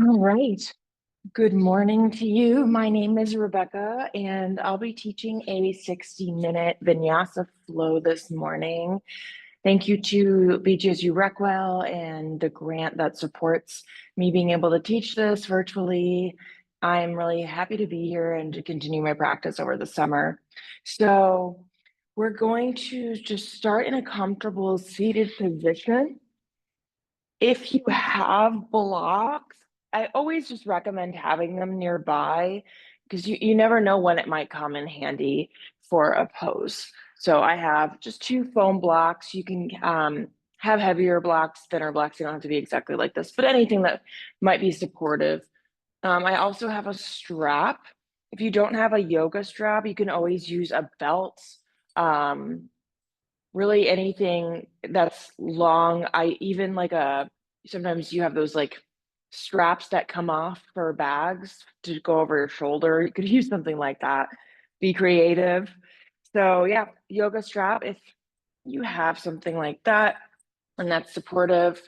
All right. Good morning to you. My name is Rebekah, and I'll be teaching a 60-minute Vinyasa flow this morning. Thank you to BGSU Recwell and the grant that supports me being able to teach this virtually. I'm really happy to be here and to continue my practice over the summer. So we're going to just start in a comfortable seated position. If you have blocks, I always just recommend having them nearby because you never know when it might come in handy for a pose. So I have just two foam blocks. You can have heavier blocks, thinner blocks. You don't have to be exactly like this, but anything that might be supportive. I also have a strap. If you don't have a yoga strap, you can always use a belt. Um, really anything that's long. I even like sometimes you have those like straps that come off for bags to go over your shoulder. You could use something like that. Be creative. So yeah, yoga strap if you have something like that and that's supportive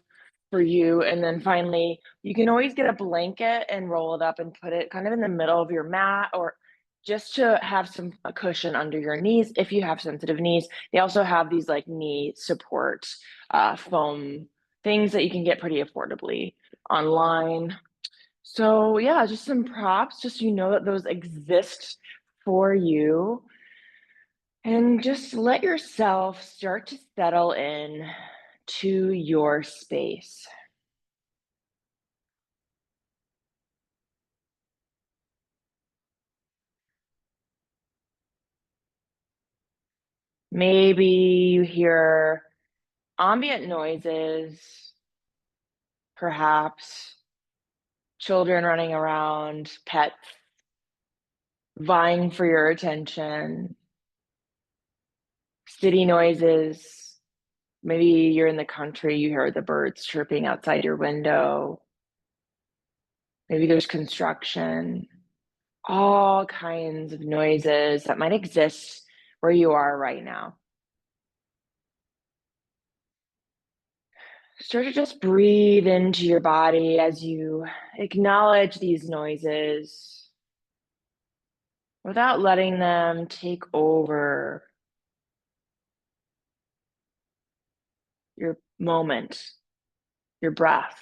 for you. And then finally, you can always get a blanket and roll it up and put it kind of in the middle of your mat or just to have a cushion under your knees if you have sensitive knees. They also have these like knee support foam things that you can get pretty affordably online. So yeah, just some props, just so you know that those exist for you. And just let yourself start to settle in to your space. Maybe you hear ambient noises, perhaps children running around, pets vying for your attention, city noises. Maybe you're in the country, you hear the birds chirping outside your window. Maybe there's construction, all kinds of noises that might exist where you are right now. Start to just breathe into your body as you acknowledge these noises without letting them take over your moment, your breath,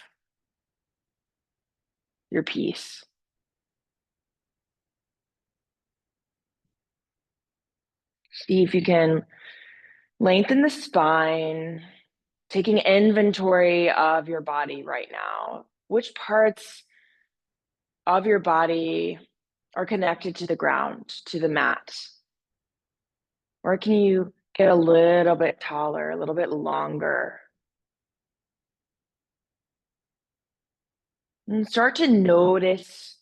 your peace. See if you can lengthen the spine, taking inventory of your body right now. Which parts of your body are connected to the ground, to the mat? Or can you get a little bit taller, a little bit longer? And start to notice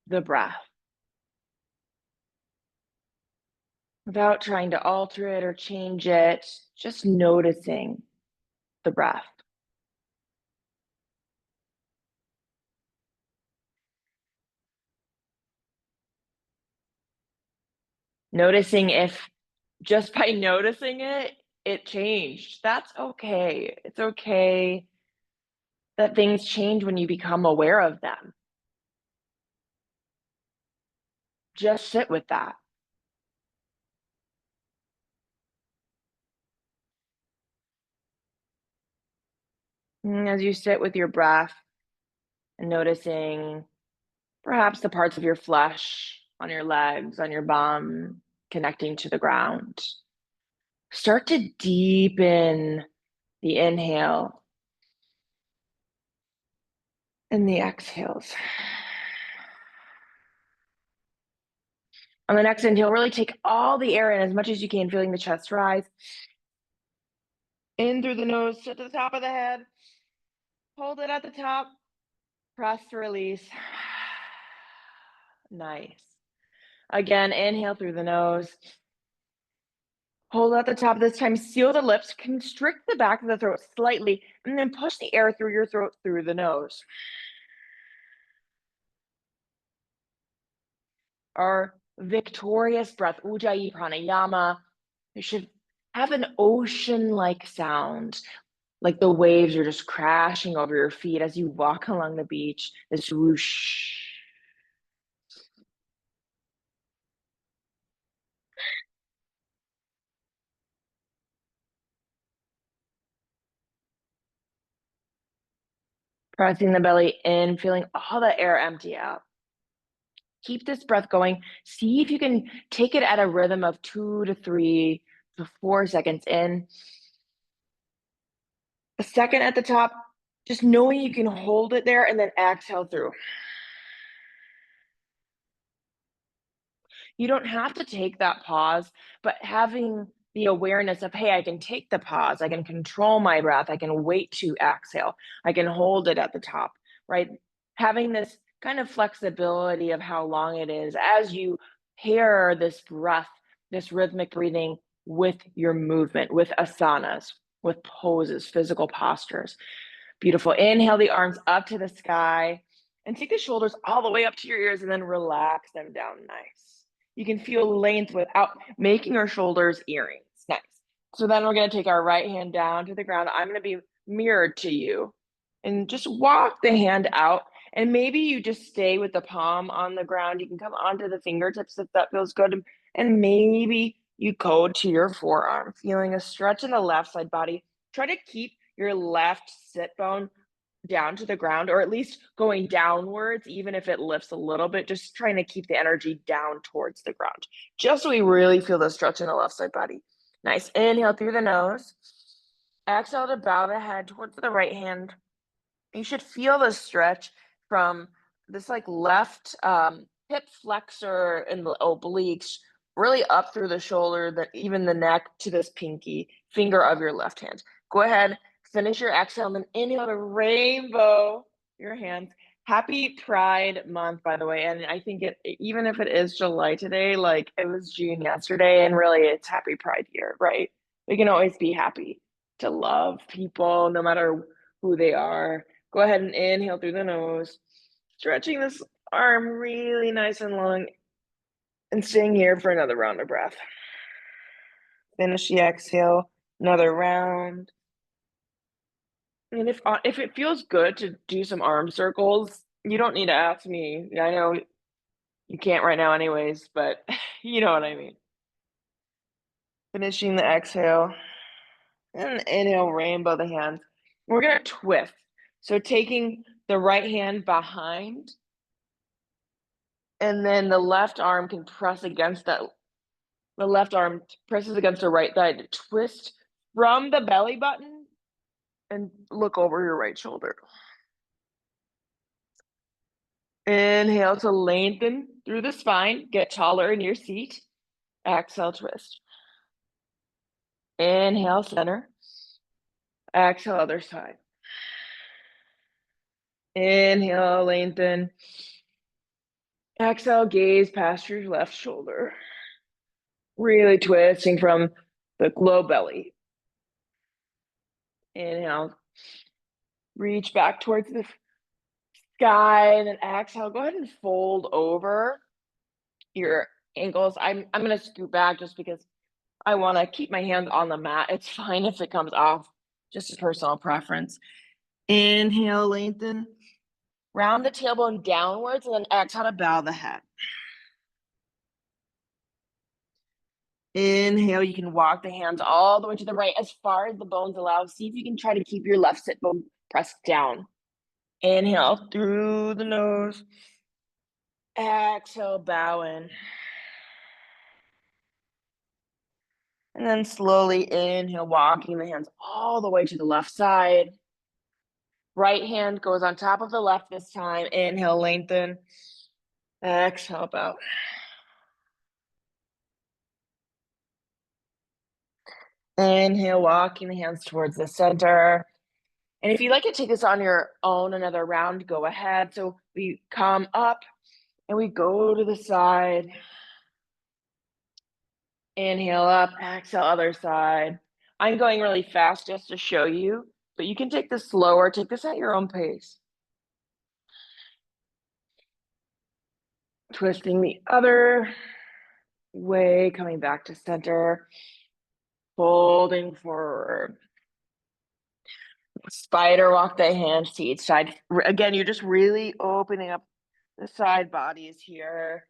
the breath without trying to alter it or change it, just noticing the breath. Noticing if just by noticing it, it changed. That's okay. It's okay that things change when you become aware of them. Just sit with that. And as you sit with your breath and noticing perhaps the parts of your flesh on your legs, on your bum, connecting to the ground, start to deepen the inhale and the exhales. On the next inhale, really take all the air in as much as you can, feeling the chest rise. In through the nose to the top of the head. Hold it at the top. Press to release. Nice. Again, inhale through the nose. Hold at the top. This time, seal the lips. Constrict the back of the throat slightly, and then push the air through your throat through the nose. Our victorious breath, Ujjayi Pranayama. You should have an ocean-like sound, like the waves are just crashing over your feet as you walk along the beach. This whoosh. Pressing the belly in, feeling all the air empty out. Keep this breath going. See if you can take it at a rhythm of 2 to 3 to 4 seconds in. A second at the top, just knowing you can hold it there and then exhale through. You don't have to take that pause, but having the awareness of, hey, I can take the pause, I can control my breath, I can wait to exhale, I can hold it at the top, right? Having this kind of flexibility of how long it is as you pair this breath, this rhythmic breathing with your movement, with asanas, with poses, physical postures. Beautiful. Inhale the arms up to the sky and take the shoulders all the way up to your ears and then relax them down nice. You can feel length without making our shoulders earrings. Nice. So then we're going to take our right hand down to the ground. I'm going to be mirrored to you and just walk the hand out. And maybe you just stay with the palm on the ground. You can come onto the fingertips if that feels good. And maybe you go to your forearm, feeling a stretch in the left side body. Try to keep your left sit bone down to the ground, or at least going downwards, even if it lifts a little bit, just trying to keep the energy down towards the ground, just so we really feel the stretch in the left side body. Nice. Inhale through the nose. Exhale to bow the head towards the right hand. You should feel the stretch from this like left hip flexor and the obliques really up through the shoulder, that even the neck to this pinky finger of your left hand. Go ahead, finish your exhale, and then inhale to rainbow your hands. Happy Pride Month, by the way. And I think even if it is July today, like it was June yesterday, and really it's Happy Pride year, right? We can always be happy to love people no matter who they are. Go ahead and inhale through the nose, stretching this arm really nice and long, and staying here for another round of breath. Finish the exhale, another round. And if it feels good to do some arm circles, you don't need to ask me. I know you can't right now anyways, but you know what I mean. Finishing the exhale, and inhale, rainbow the hands. We're gonna twist. So taking the right hand behind, and then the left arm can press against that. The left arm presses against the right thigh. Twist from the belly button and look over your right shoulder. Inhale to lengthen through the spine. Get taller in your seat. Exhale, twist. Inhale, center. Exhale, other side. Inhale, lengthen. Exhale, gaze past your left shoulder. Really twisting from the low belly. Inhale. Reach back towards the sky, and then exhale. Go ahead and fold over your ankles. I'm going to scoot back just because I want to keep my hands on the mat. It's fine if it comes off, just a personal preference. Inhale, lengthen. Round the tailbone downwards, and then exhale to bow the head. Inhale, you can walk the hands all the way to the right as far as the bones allow. See if you can try to keep your left sit bone pressed down. Inhale through the nose. Exhale, bow in. And then slowly inhale, walking the hands all the way to the left side. Right hand goes on top of the left this time. Inhale, lengthen. Exhale, bow. Inhale, walking the hands towards the center. And if you'd like to take this on your own another round, go ahead. So we come up and we go to the side. Inhale up, exhale, other side. I'm going really fast just to show you, but you can take this slower. Take this at your own pace. Twisting the other way, coming back to center, folding forward. Spider walk the hands to each side. Again, you're just really opening up the side bodies here,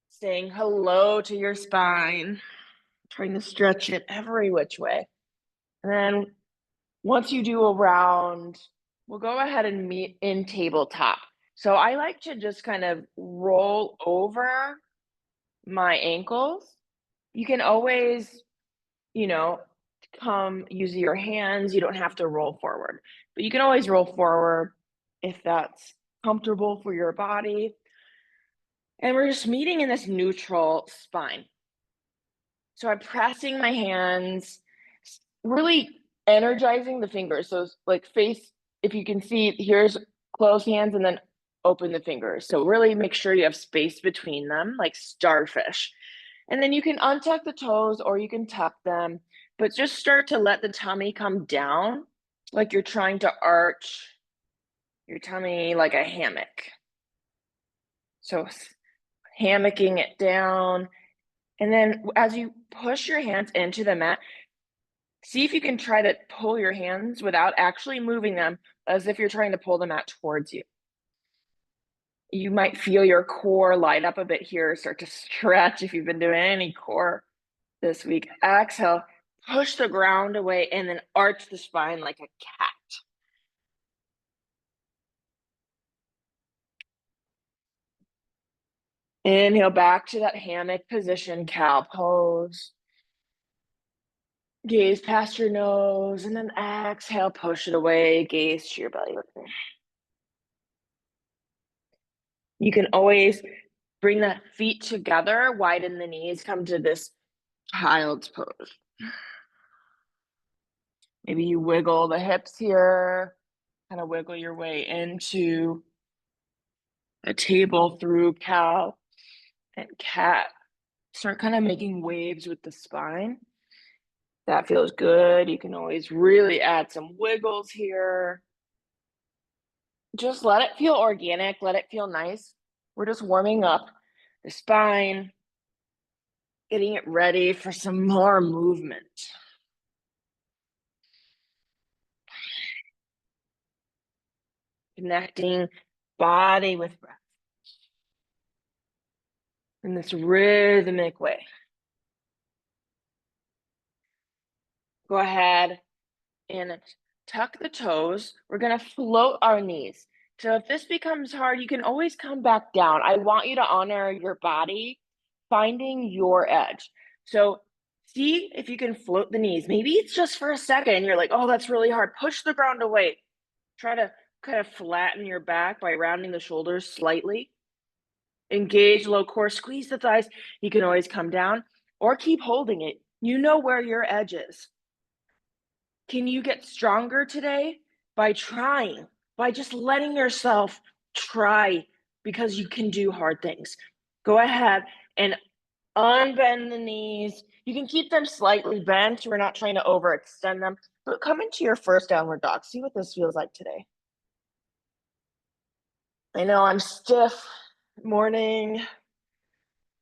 saying hello to your spine, trying to stretch it every which way. And then once you do a round, we'll go ahead and meet in tabletop. So I like to just kind of roll over my ankles. You can always, you know, come use your hands. You don't have to roll forward, but you can always roll forward if that's comfortable for your body. And we're just meeting in this neutral spine. So I'm pressing my hands, really energizing the fingers. So like face, if you can see, here's closed hands and then open the fingers. So really make sure you have space between them, like starfish. And then you can untuck the toes or you can tuck them, but just start to let the tummy come down like you're trying to arch your tummy like a hammock. So hammocking it down. And then as you push your hands into the mat, see if you can try to pull your hands without actually moving them, as if you're trying to pull the mat towards you. You might feel your core light up a bit here, start to stretch if you've been doing any core this week. Exhale, push the ground away, and then arch the spine like a cat. Inhale back to that hammock position, cow pose. Gaze past your nose, and then exhale, push it away, gaze to your belly button. You can always bring the feet together, widen the knees, come to this child's pose. Maybe you wiggle the hips here, kind of wiggle your way into a table through cow and cat. Start kind of making waves with the spine. That feels good. You can always really add some wiggles here. Just let it feel organic, let it feel nice. We're just warming up the spine, getting it ready for some more movement. Connecting body with breath in this rhythmic way. Go ahead and tuck the toes. We're going to float our knees. So if this becomes hard, you can always come back down. I want you to honor your body, finding your edge. So see if you can float the knees. Maybe it's just for a second. You're like, oh, that's really hard. Push the ground away. Try to kind of flatten your back by rounding the shoulders slightly. Engage low core, squeeze the thighs. You can always come down or keep holding it. You know where your edge is. Can you get stronger today? By trying, by just letting yourself try, because you can do hard things. Go ahead and unbend the knees. You can keep them slightly bent. We're not trying to overextend them, but come into your first downward dog. See what this feels like today. I know I'm stiff morning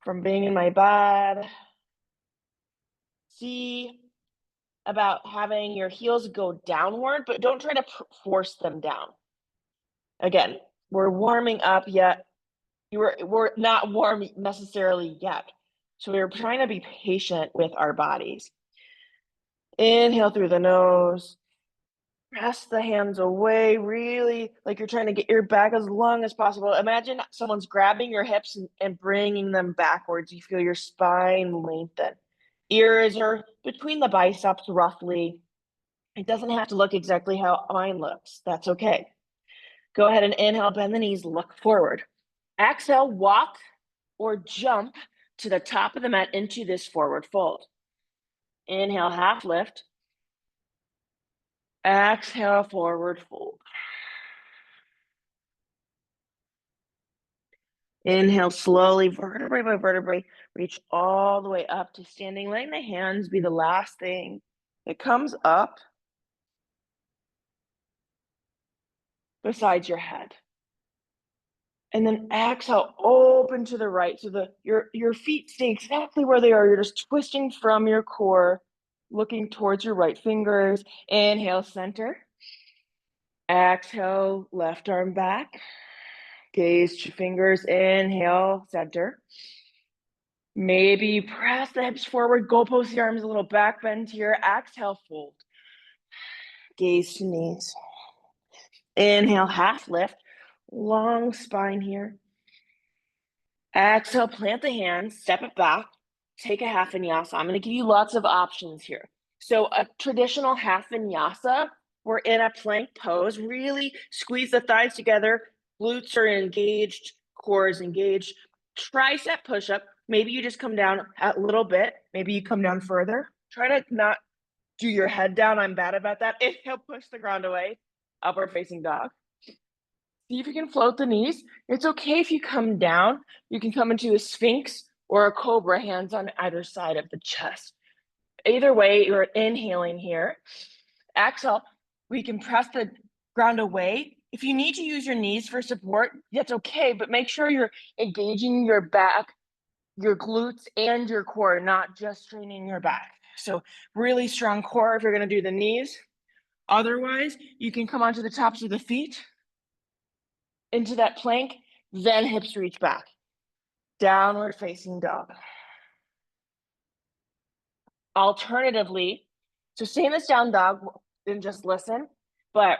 from being in my bed. See about having your heels go downward, but don't try to force them down. Again, we're warming up yet. We're not warm necessarily yet. So we're trying to be patient with our bodies. Inhale through the nose. Press the hands away, really like you're trying to get your back as long as possible. Imagine someone's grabbing your hips and bringing them backwards. You feel your spine lengthen. Ears are between the biceps roughly. It doesn't have to look exactly how mine looks. That's okay. Go ahead and inhale, bend the knees, look forward. Exhale, walk or jump to the top of the mat into this forward fold. Inhale, half lift. Exhale, forward fold. Inhale slowly, vertebrae by vertebrae, reach all the way up to standing, letting the hands be the last thing that comes up besides your head. And then exhale, open to the right. So your feet stay exactly where they are. You're just twisting from your core, looking towards your right fingers. Inhale, center. Exhale, left arm back. Gaze to fingers, inhale, center. Maybe press the hips forward, goalpost the arms a little back, bend here. Exhale, fold. Gaze to knees. Inhale, half lift. Long spine here. Exhale, plant the hands, step it back, take a half vinyasa. I'm going to give you lots of options here. So a traditional half vinyasa, we're in a plank pose. Really squeeze the thighs together. Glutes are engaged, core is engaged. Tricep push-up. Maybe you just come down a little bit. Maybe you come down further. Try to not do your head down. I'm bad about that. Inhale, push the ground away. Upward facing dog. See if you can float the knees. It's okay if you come down. You can come into a sphinx or a cobra, hands on either side of the chest. Either way, you're inhaling here. Exhale, we can press the ground away. If you need to use your knees for support, that's okay, but make sure you're engaging your back, your glutes, and your core, not just straining your back. So really strong core if you're gonna do the knees. Otherwise, you can come onto the tops of the feet, into that plank, then hips reach back. Downward facing dog. Alternatively, so stay in this down dog and just listen, but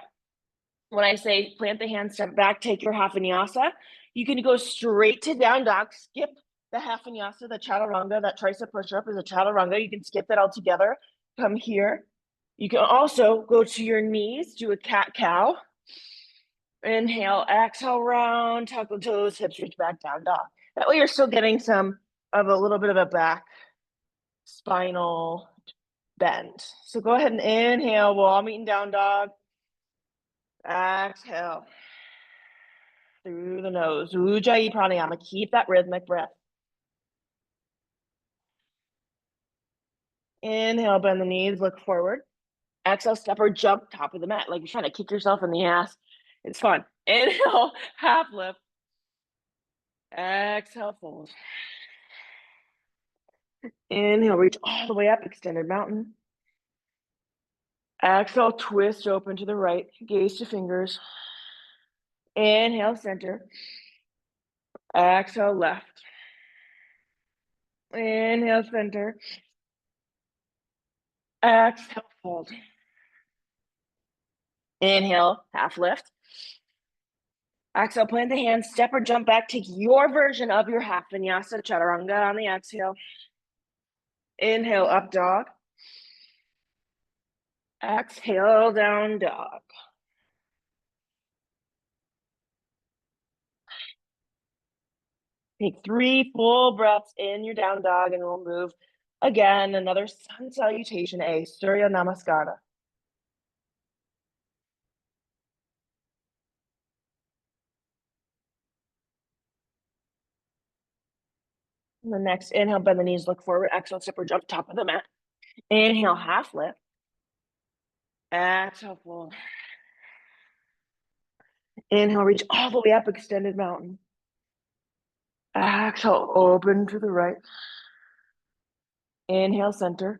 when I say plant the hands, step back, take your half vinyasa, you can go straight to down dog, skip the half vinyasa, the chaturanga, that tricep push-up is a chaturanga. You can skip that altogether. Come here. You can also go to your knees, do a cat-cow. Inhale, exhale, round, tuck the toes, hips reach back, down dog. That way you're still getting some of a little bit of a back spinal bend. So go ahead and inhale, wall meeting down dog. Exhale. Through the nose. Ujjayi pranayama. Keep that rhythmic breath. Inhale, bend the knees, look forward. Exhale, step or jump, top of the mat, like you're trying to kick yourself in the ass. It's fun. Inhale, half lift. Exhale, fold. Inhale, reach all the way up, extended mountain. Exhale, twist open to the right, gaze to fingers. Inhale, center. Exhale, left. Inhale, center. Exhale, fold. Inhale, half lift. Exhale, plant the hands, step or jump back. Take your version of your half vinyasa, chaturanga on the exhale. Inhale, up dog. Exhale, down dog. Take 3 full breaths in your down dog and we'll move again. Another sun salutation, a Surya Namaskara. And the next inhale, bend the knees, look forward. Exhale, step or jump, top of the mat. Inhale, half lift. Exhale, fold. Inhale, reach all the way up, extended mountain. Exhale, open to the right. Inhale, center.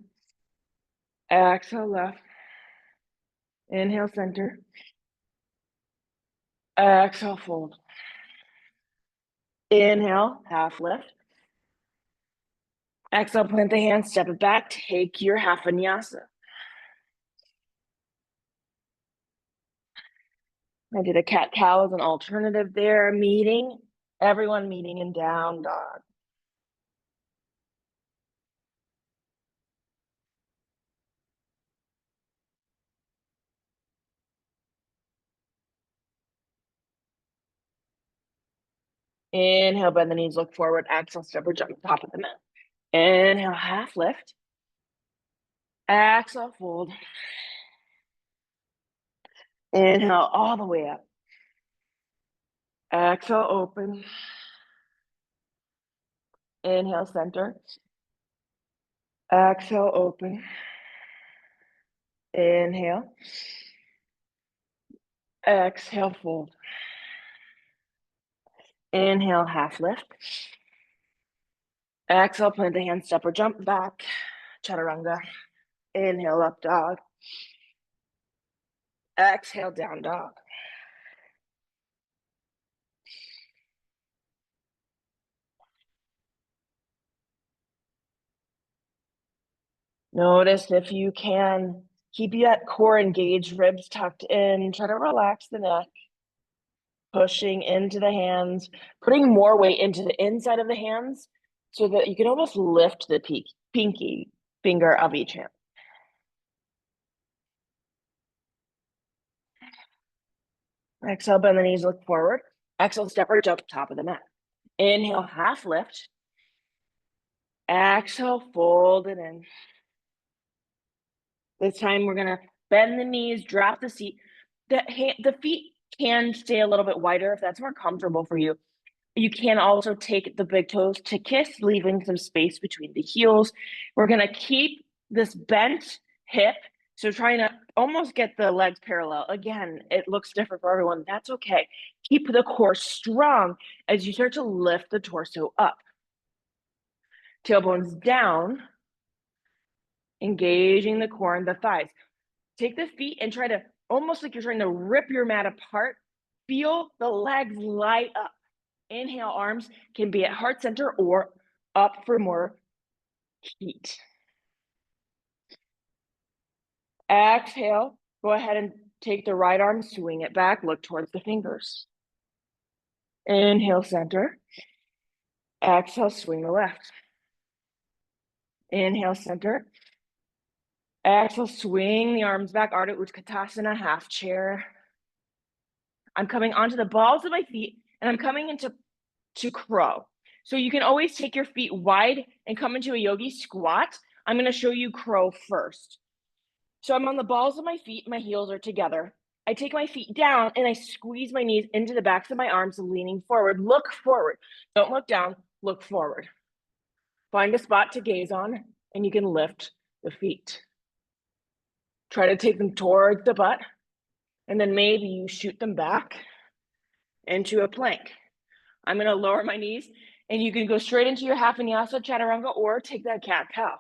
Exhale, left. Inhale, center. Exhale, fold. Inhale, half lift. Exhale, plant the hands, step it back, take your half vinyasa. I did a cat-cow as an alternative there, everyone meeting in down dog. Inhale, bend the knees, look forward. Exhale, step or jump, top of the mat. Inhale, half lift. Exhale, fold. Inhale, all the way up. Exhale, open. Inhale, center. Exhale, open. Inhale. Exhale, fold. Inhale, half lift. Exhale, plant the hand, step or jump back. Chaturanga. Inhale, up dog. Exhale, down dog. Notice if you can keep that core engaged, ribs tucked in. Try to relax the neck. Pushing into the hands, putting more weight into the inside of the hands so that you can almost lift the pinky finger of each hand. Exhale, bend the knees, look forward. Exhale, step or jump top of the mat. Inhale, half lift. Exhale, fold it in. This time we're gonna bend the knees, drop the seat. The feet can stay a little bit wider if that's more comfortable for you. You can also take the big toes to kiss, leaving some space between the heels. We're gonna keep this bent hip. So trying to almost get the legs parallel. Again, it looks different for everyone. That's okay. Keep the core strong as you start to lift the torso up. Tailbones down, engaging the core and the thighs. Take the feet and try to, almost like you're trying to rip your mat apart, feel the legs light up. Inhale, arms can be at heart center or up for more heat. Exhale, go ahead and take the right arm, swing it back, look towards the fingers. Inhale, center. Exhale, swing the left. Inhale, center. Exhale, swing the arms back, Ardha Utkatasana, half chair. I'm coming onto the balls of my feet and I'm coming into crow. So you can always take your feet wide and come into a yogi squat. I'm going to show you crow first. So I'm on the balls of my feet, my heels are together. I take my feet down and I squeeze my knees into the backs of my arms, leaning forward. Look forward. Don't look down, look forward. Find a spot to gaze on and you can lift the feet. Try to take them towards the butt and then maybe you shoot them back into a plank. I'm going to lower my knees and you can go straight into your half vinyasa chaturanga or take that cat-cow.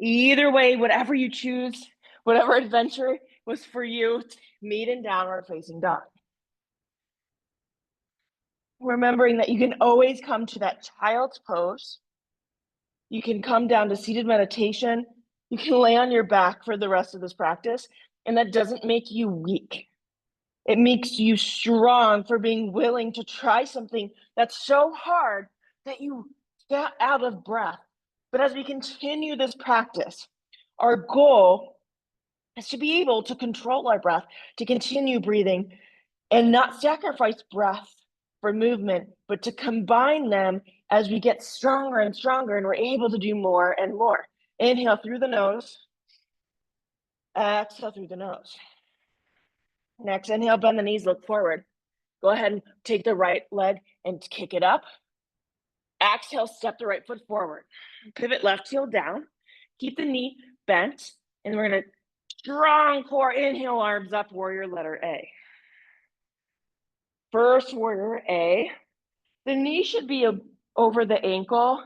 Either way, whatever you choose, whatever adventure was for you, meet in downward facing dog. Remembering that you can always come to that child's pose. You can come down to seated meditation. You can lay on your back for the rest of this practice, and that doesn't make you weak. It makes you strong for being willing to try something that's so hard that you get out of breath. But as we continue this practice, our goal is to be able to control our breath, to continue breathing and not sacrifice breath for movement, but to combine them as we get stronger and stronger and we're able to do more and more. Inhale through the nose. Exhale through the nose. Next, inhale, bend the knees, look forward. Go ahead and take the right leg and kick it up. Exhale, step the right foot forward. Pivot left heel down. Keep the knee bent. And we're going to strong core. Inhale, arms up, warrior letter A. First warrior A. The knee should be over the ankle.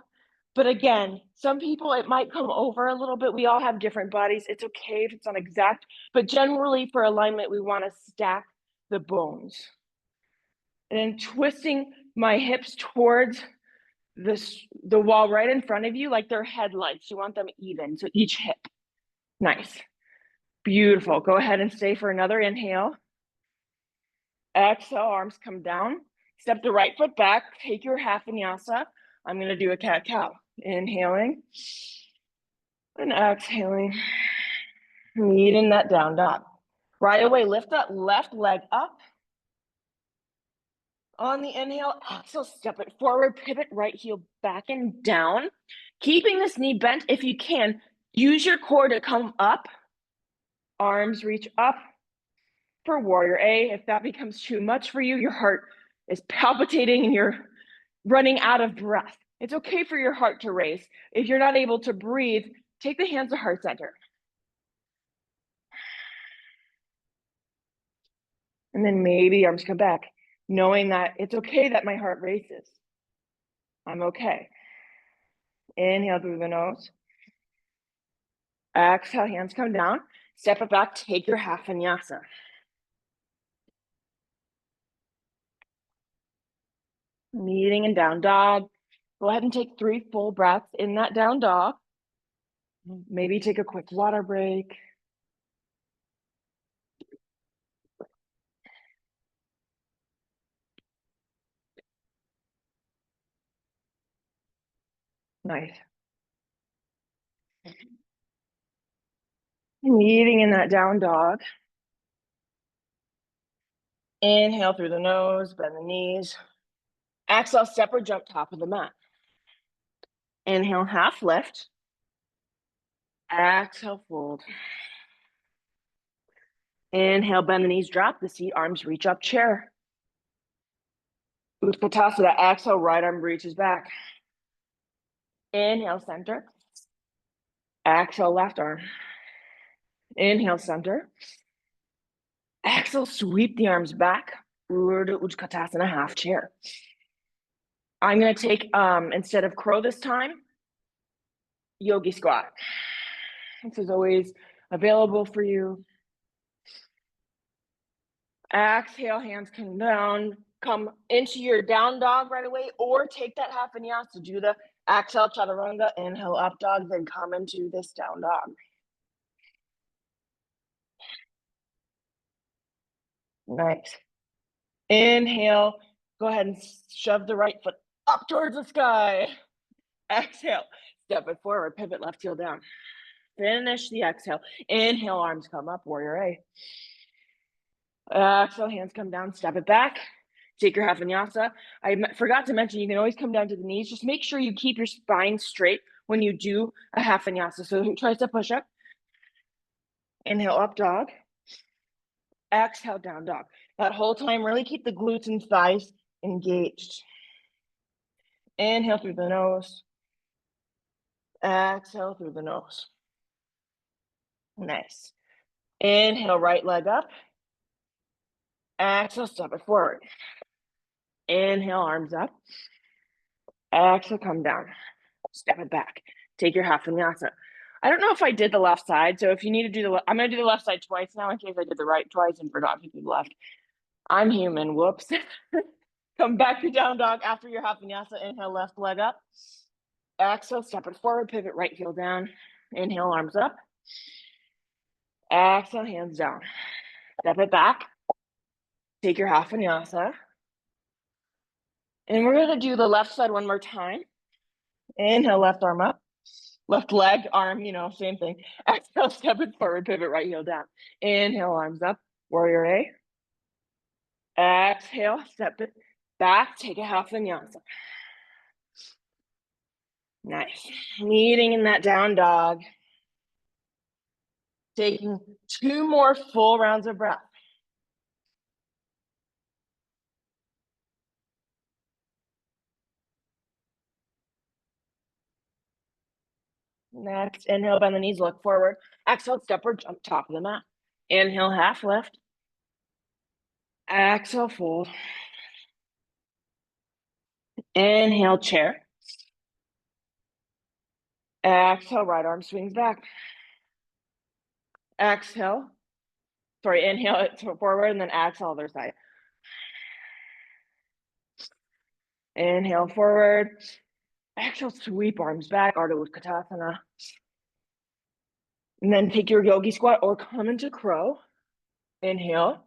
But again, some people, it might come over a little bit. We all have different bodies. It's okay if it's not exact. But generally, for alignment, we want to stack the bones. And then twisting my hips towards the wall right in front of you, like they're headlights. You want them even, so each hip. Nice. Beautiful. Go ahead and stay for another inhale. Exhale, arms come down. Step the right foot back. Take your half vinyasa. I'm going to do a cat-cow. Inhaling and exhaling. Meet in that down dog. Right away, lift that left leg up. On the inhale, exhale, step it forward, pivot right heel back and down. Keeping this knee bent if you can. Use your core to come up. Arms reach up for warrior A. If that becomes too much for you, your heart is palpitating and you're running out of breath. It's okay for your heart to race. If you're not able to breathe, take the hands to heart center. And then maybe arms come back, knowing that it's okay that my heart races. I'm okay. Inhale through the nose. Exhale, hands come down. Step it back, take your half vinyasa. Meeting in down dog. Go ahead and take 3 full breaths in that down dog. Maybe take a quick water break. Nice. Meeting in that down dog. Inhale through the nose, bend the knees. Exhale, step or jump top of the mat. Inhale, half lift. Exhale, fold. Inhale, bend the knees, drop the seat, arms reach up, chair. Utkatasana, exhale, right arm reaches back. Inhale, center. Exhale, left arm. Inhale, center. Exhale, sweep the arms back. Urdhva Utkatasana, half chair. I'm going to take, instead of crow this time, yogi squat. This is always available for you. Exhale, hands come down, come into your down dog right away, or take that half vinyasa. Do the exhale, chaturanga, inhale, up dog, then come into this down dog. Nice. Inhale, go ahead and shove the right foot up towards the sky. Exhale, step it forward, pivot left heel down. Finish the exhale. Inhale, arms come up, warrior A. Exhale, hands come down, step it back. Take your half vinyasa. I forgot to mention, you can always come down to the knees. Just make sure you keep your spine straight when you do a half vinyasa. So tricep push up. Inhale, up dog. Exhale, down dog. That whole time, really keep the glutes and thighs engaged. Inhale through the nose. Exhale through the nose. Nice. Inhale, right leg up. Exhale, step it forward. Inhale, arms up. Exhale, come down. Step it back. Take your half vinyasa. I don't know if I did the left side, so if you need to do I'm going to do the left side twice now in case I did the right twice and forgot to do the left. I'm human. Whoops. Come back to down dog after your half vinyasa. Inhale, left leg up. Exhale, step it forward, pivot right heel down. Inhale, arms up. Exhale, hands down. Step it back. Take your half vinyasa. And we're going to do the left side one more time. Inhale, left arm up. Left leg, arm, same thing. Exhale, step it forward, pivot right heel down. Inhale, arms up, warrior A. Exhale, step it back, take a half vinyasa. Nice. Meeting in that down dog. Taking 2 more full rounds of breath. Next, inhale, bend the knees, look forward. Exhale, step or jump top of the mat. Inhale, half lift. Exhale, fold. Inhale, chair. Exhale, right arm swings back. Exhale. Sorry, inhale it forward and then exhale other side. Inhale forward. Exhale, sweep arms back, Urdhva Utkatasana. And then take your yogi squat or come into crow. Inhale.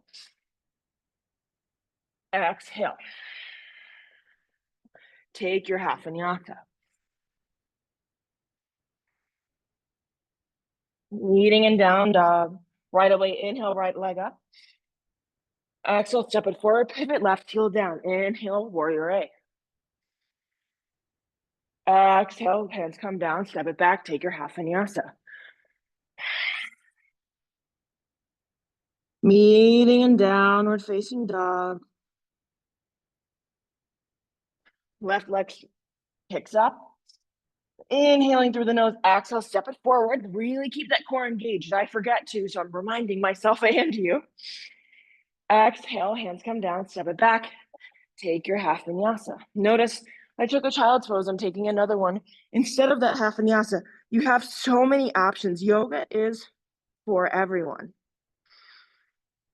Exhale. Take your half vinyasa. Leading in down dog. Right away, inhale, right leg up. Exhale, step it forward, pivot left heel down. Inhale, warrior A. Exhale, hands come down, step it back, take your half vinyasa. Meeting in downward facing dog. Left leg kicks up. Inhaling through the nose, exhale, step it forward. Really keep that core engaged. I forget to, so I'm reminding myself and you. Exhale, hands come down, step it back. Take your half vinyasa. Notice I took a child's pose. I'm taking another one. Instead of that half vinyasa, you have so many options. Yoga is for everyone.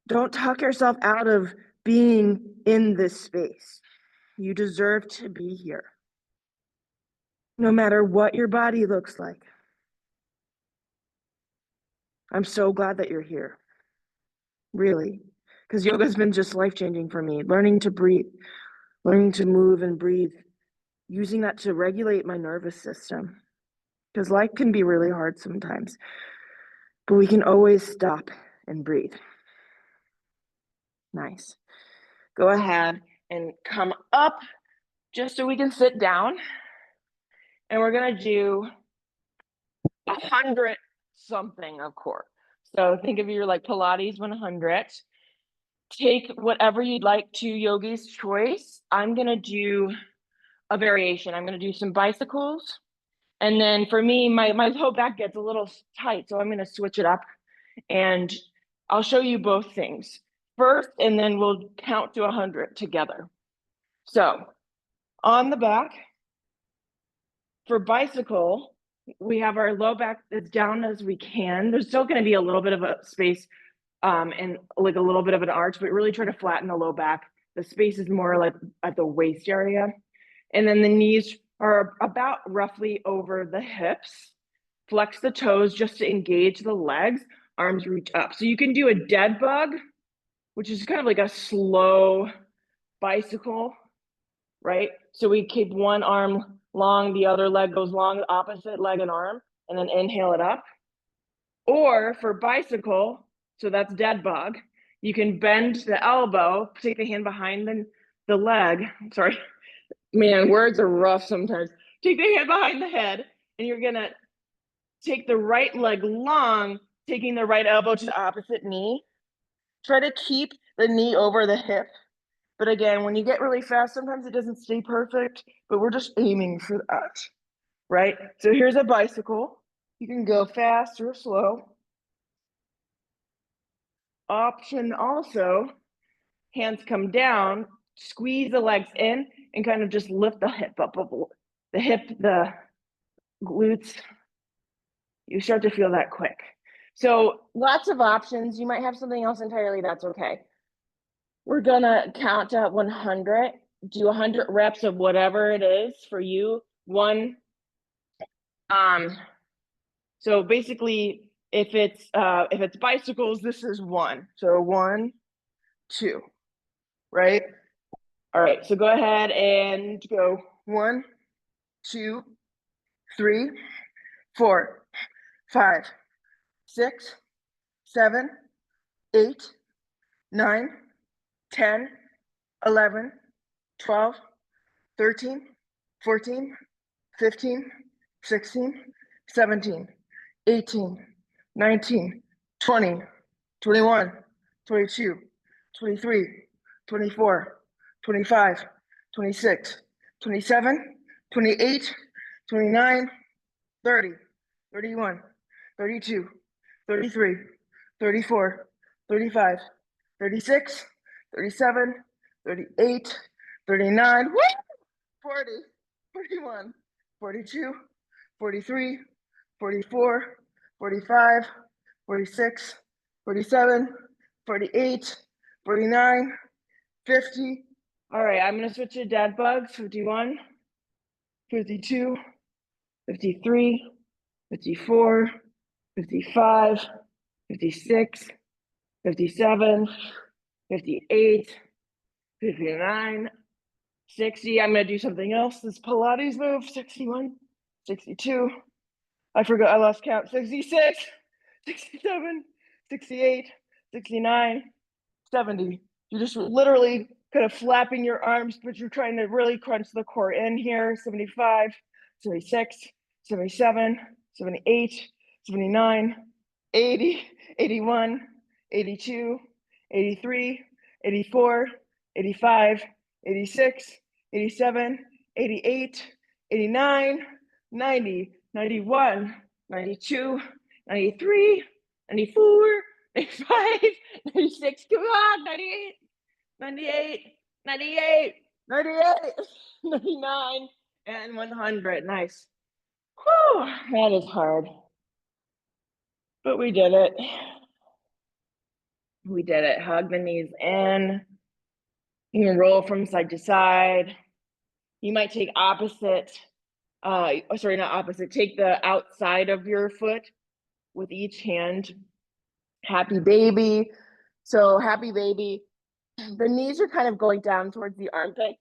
Don't talk yourself out of being in this space. You deserve to be here. No matter what your body looks like. I'm so glad that you're here. Really. Because yoga's been just life-changing for me. Learning to breathe, learning to move and breathe, using that to regulate my nervous system. Because life can be really hard sometimes, but we can always stop and breathe. Nice. Go ahead and come up just so we can sit down. And we're gonna do 100 something of core. So think of your like Pilates 100. Take whatever you'd like to yogi's choice. I'm gonna do a variation. I'm gonna do some bicycles. And then for me, my low back gets a little tight, so I'm gonna switch it up and I'll show you both things first, and then we'll count to 100 together. So on the back, for bicycle, we have our low back as down as we can. There's still going to be a little bit of a space and like a little bit of an arch, but really try to flatten the low back. The space is more like at the waist area. And then the knees are about roughly over the hips. Flex the toes just to engage the legs. Arms reach up. So you can do a dead bug, which is kind of like a slow bicycle, right? So we keep one arm long, the other leg goes long, the opposite leg and arm, and then inhale it up. Or for bicycle, so that's dead bug, you can bend the elbow, take the hand behind the leg. Sorry, man, words are rough sometimes. Take the hand behind the head, and you're gonna take the right leg long, taking the right elbow to the opposite knee. Try to keep the knee over the hip. But again, when you get really fast, sometimes it doesn't stay perfect, but we're just aiming for that, right? So here's a bicycle. You can go fast or slow. Option also, hands come down, squeeze the legs in, and kind of just lift the hip up, the hip, the glutes. You start to feel that quick. So lots of options. You might have something else entirely, that's okay. We're gonna count to 100, do 100 reps of whatever it is for you. So basically if it's bicycles, this is 1. So 1, 2, right? All right, so go ahead and go 1, 2, 3, 4, 5, 6, 7, 8, 9, 10, 11, 12, 13, 14, 15, 16, 17, 18, 19, 20, 21, 22, 23, 24, 25, 26, 27, 28, 29, 30, 31, 32, 33, 34, 35, 36, 37, 38, 39, 40, 41, 42, 43, 44, 45, 46, 47, 48, 49, 50. All right, I'm gonna switch to dead bugs. 51, 52, 53, 54, 55, 56, 57, 58, 59, 60. I'm gonna do something else. This Pilates move. 61, 62. I forgot, I lost count. 66, 67, 68, 69, 70. You're just literally kind of flapping your arms, but you're trying to really crunch the core in here. 75, 76, 77, 78, 79, 80, 81, 82, 83, 84, 85, 86, 87, 88, 89, 90, 91, 92, 93, 94, 95, 96, come on, 98, 98, 98, 98, 99, and 100. Nice. Whew, that is hard. But we did it. We did it. Hug the knees in. You can roll from side to side. You might take opposite, sorry, not opposite. Take the outside of your foot with each hand Happy baby. So happy baby. The knees are kind of going down towards the armpit,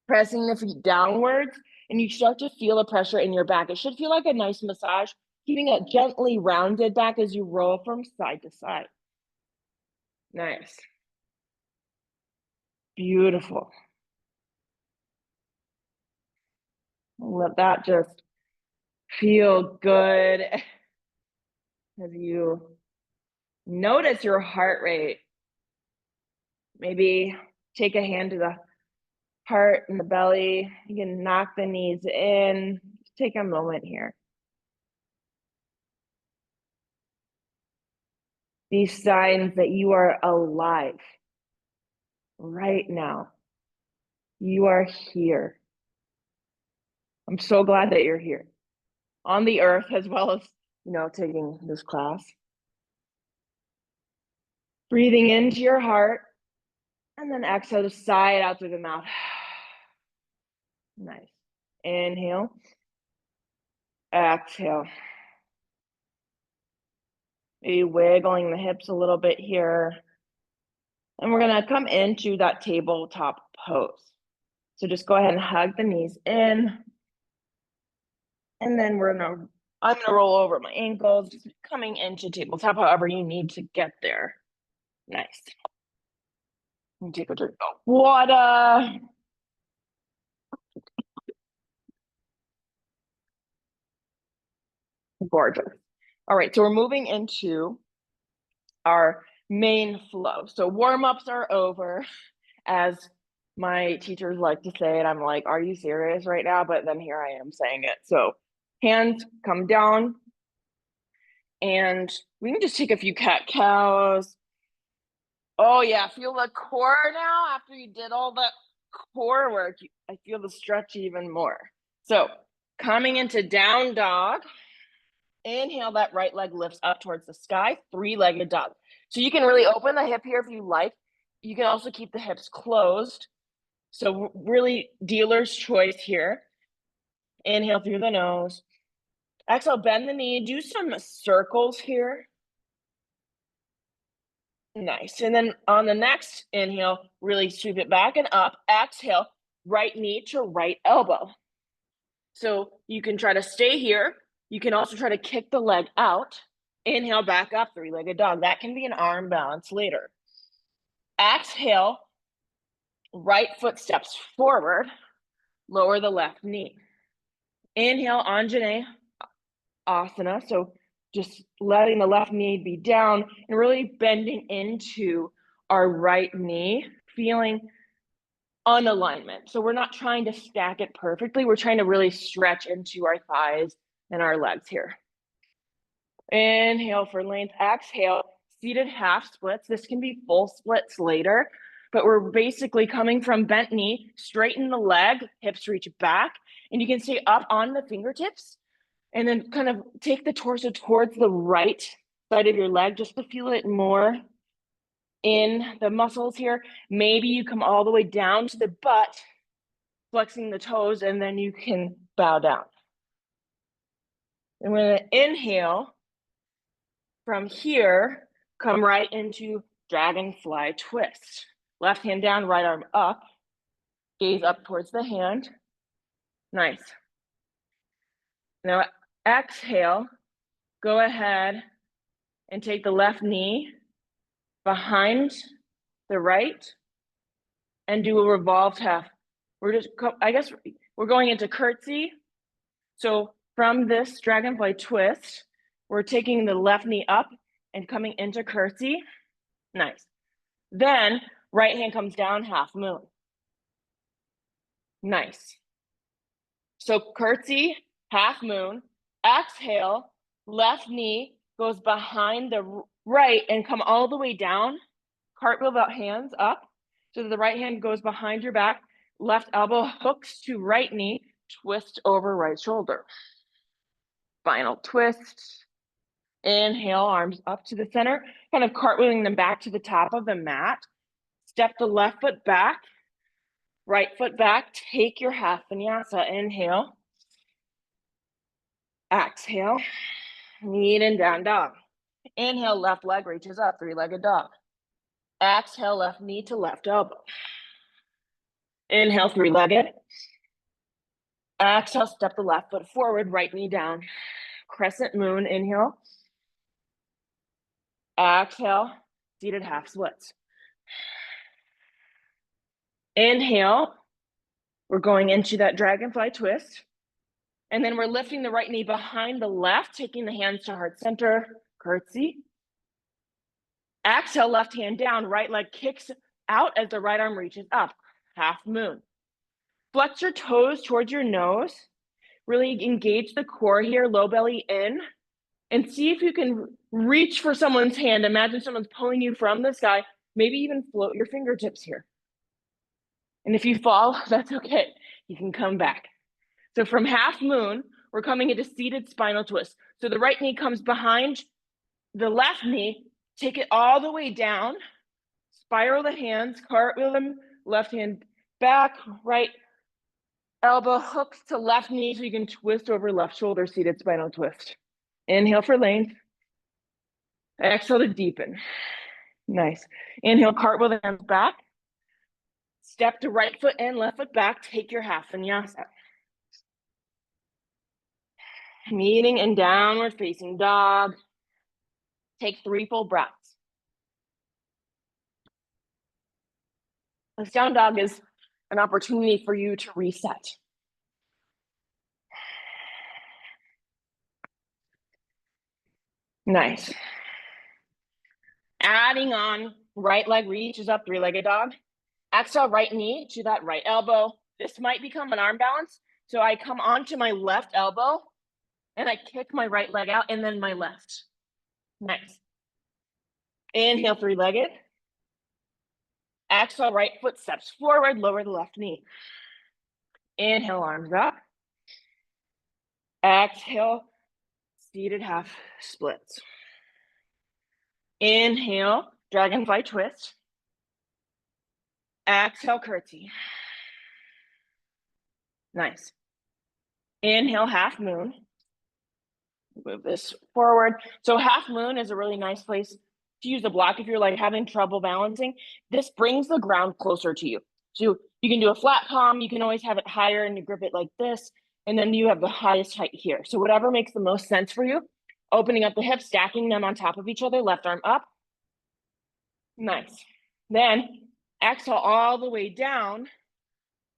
pressing the feet downwards, and you start to feel the pressure in your back. It should feel like a nice massage, keeping a gently rounded back as you roll from side to side. Nice. Beautiful. Let that just feel good as you notice your heart rate. Maybe take a hand to the heart and the belly. You can knock the knees in. Just take a moment here. These signs that you are alive right now. You are here. I'm so glad that you're here on the earth as well as, taking this class. Breathing into your heart and then exhale to sigh it out through the mouth. Nice. Inhale. Exhale. Maybe wiggling the hips a little bit here. And we're going to come into that tabletop pose. So just go ahead and hug the knees in. And then I'm gonna roll over my ankles, just coming into tabletop, however you need to get there. Nice. And take a drink of water. Gorgeous. All right, so we're moving into our main flow. So warm-ups are over, as my teachers like to say, and I'm like, are you serious right now? But then here I am saying it. So hands come down, and we can just take a few cat-cows. Oh yeah, feel the core now after you did all the core work. I feel the stretch even more. So coming into down dog, inhale, that right leg lifts up towards the sky, three-legged dog. So you can really open the hip here if you like. You can also keep the hips closed. So really dealer's choice here. Inhale through the nose. Exhale, bend the knee, do some circles here. Nice. And then on the next inhale, really sweep it back and up. Exhale, right knee to right elbow. So you can try to stay here. You can also try to kick the leg out. Inhale, back up, three-legged dog. That can be an arm balance later. Exhale, right foot steps forward, lower the left knee. Inhale, Anjane Asana. So just letting the left knee be down and really bending into our right knee, feeling unalignment. So we're not trying to stack it perfectly. We're trying to really stretch into our thighs and our legs here. Inhale for length. Exhale, seated half splits. This can be full splits later, but we're basically coming from bent knee, straighten the leg, hips reach back, and you can stay up on the fingertips and then kind of take the torso towards the right side of your leg just to feel it more in the muscles here. Maybe you come all the way down to the butt, flexing the toes, and then you can bow down. And we're gonna inhale from here, come right into dragonfly twist. Left hand down, right arm up, gaze up towards the hand. Nice. Now exhale, go ahead and take the left knee behind the right and do a revolved half. I guess we're going into curtsy. So from this dragonfly twist, we're taking the left knee up and coming into curtsy. Nice. Then right hand comes down, half moon. Nice. So curtsy, half moon. Exhale, left knee goes behind the right and come all the way down. Cartwheel about hands up. So the right hand goes behind your back. Left elbow hooks to right knee. Twist over right shoulder. Final twist. Inhale, arms up to the center, kind of cartwheeling them back to the top of the mat. Step the left foot back, right foot back. Take your half vinyasa. Inhale. Exhale. Knee and down dog. Inhale, left leg reaches up, three-legged dog. Exhale, left knee to left elbow. Inhale, three-legged. Exhale, step the left foot forward, right knee down. Crescent moon, inhale. Exhale, seated half splits. Inhale, we're going into that dragonfly twist. And then we're lifting the right knee behind the left, taking the hands to heart center, curtsy. Exhale, left hand down, right leg kicks out as the right arm reaches up, half moon. Flex your toes towards your nose. Really engage the core here, low belly in, and see if you can reach for someone's hand. Imagine someone's pulling you from the sky, maybe even float your fingertips here. And if you fall, that's okay. You can come back. So from half moon, we're coming into seated spinal twist. So the right knee comes behind the left knee, take it all the way down, spiral the hands, cartwheel them, left hand back, right elbow hooks to left knee so you can twist over left shoulder, seated spinal twist. Inhale for length. Exhale to deepen. Nice. Inhale, cartwheel the hands back. Step to right foot in, left foot back. Take your half vinyasa. Meeting in downward facing dog. Take 3 full breaths. This down dog is an opportunity for you to reset. Nice. Adding on, right leg reaches up, three-legged dog. Exhale, right knee to that right elbow. This might become an arm balance. So I come onto my left elbow and I kick my right leg out and then my left. Nice. Inhale, three-legged. Exhale, right foot steps forward, lower the left knee. Inhale, arms up. Exhale, seated half splits. Inhale, dragonfly twist. Exhale, curtsy. Nice. Inhale, half moon. Move this forward. So half moon is a really nice place to use the block if you're like having trouble balancing. This brings the ground closer to you. So you can do a flat palm. You can always have it higher and you grip it like this. And then you have the highest height here. So whatever makes the most sense for you. Opening up the hips, stacking them on top of each other, left arm up. Nice. Then exhale all the way down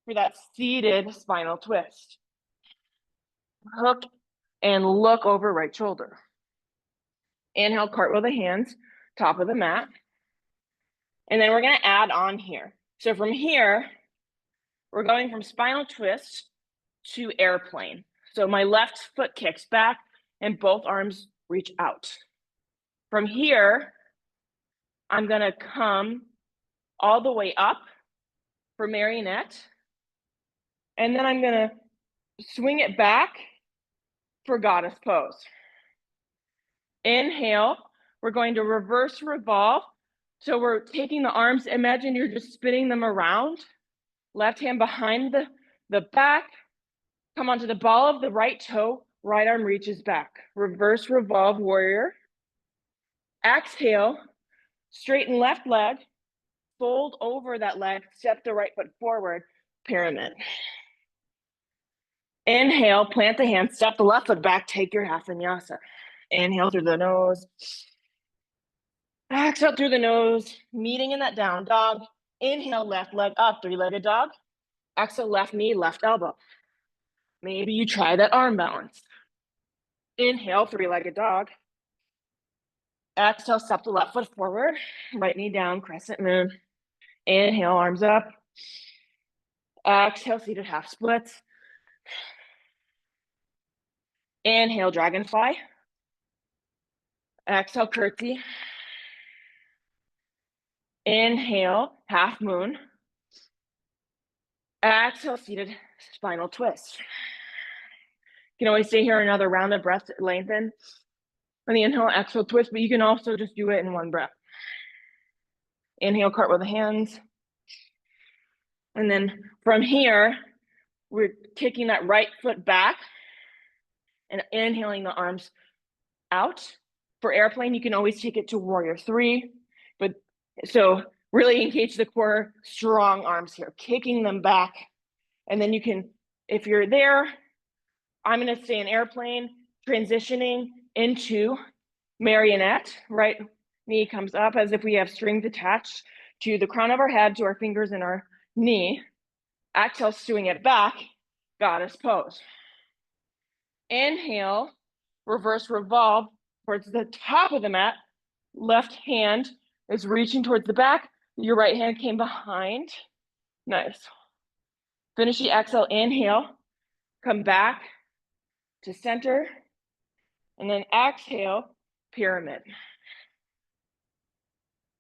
for that seated spinal twist. Hook and look over right shoulder. Inhale, cartwheel the hands, top of the mat. And then we're going to add on here. So from here, we're going from spinal twist to airplane. So my left foot kicks back and both arms reach out. From here, I'm going to come all the way up for marionette. And then I'm going to swing it back for goddess pose. Inhale, we're going to reverse revolve. So we're taking the arms, imagine you're just spinning them around. Left hand behind the back. Come onto the ball of the right toe, right arm reaches back. Reverse revolve warrior. Exhale, straighten left leg, fold over that leg, step the right foot forward, pyramid. Inhale, plant the hand, step the left foot back, take your half vinyasa. Inhale through the nose. Exhale through the nose, meeting in that down dog. Inhale, left leg up, three-legged dog. Exhale, left knee, left elbow. Maybe you try that arm balance. Inhale, three-legged dog. Exhale, step the left foot forward, right knee down, crescent moon. Inhale, arms up. Exhale, seated half splits. Inhale, dragonfly. Exhale, curtsy. Inhale, half moon. Exhale, seated spinal twist. You can always stay here another round of breath, lengthen. On the inhale, exhale, twist, but you can also just do it in one breath. Inhale, cartwheel the hands. And then from here, we're kicking that right foot back and inhaling the arms out. For airplane, you can always take it to warrior 3, but so really engage the core, strong arms here, kicking them back. And then you can, if you're there, I'm going to stay in airplane, transitioning into marionette. Right knee comes up as if we have strings attached to the crown of our head, to our fingers and our knee. Exhale, swing it back, goddess pose. Inhale, reverse revolve towards the top of the mat. Left hand is reaching towards the back. Your right hand came behind. Nice. Finish the exhale, inhale, come back to center, and then exhale, pyramid.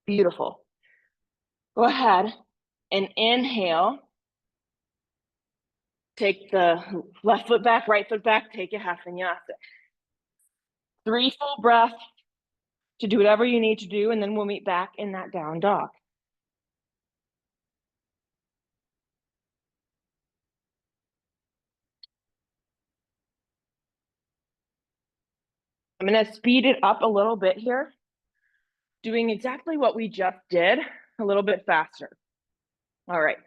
Beautiful. Go ahead and inhale. Take the left foot back, right foot back, take a half vinyasa. 3 full breaths to do whatever you need to do, and then we'll meet back in that down dog. I'm going to speed it up a little bit here, doing exactly what we just did, a little bit faster. All right.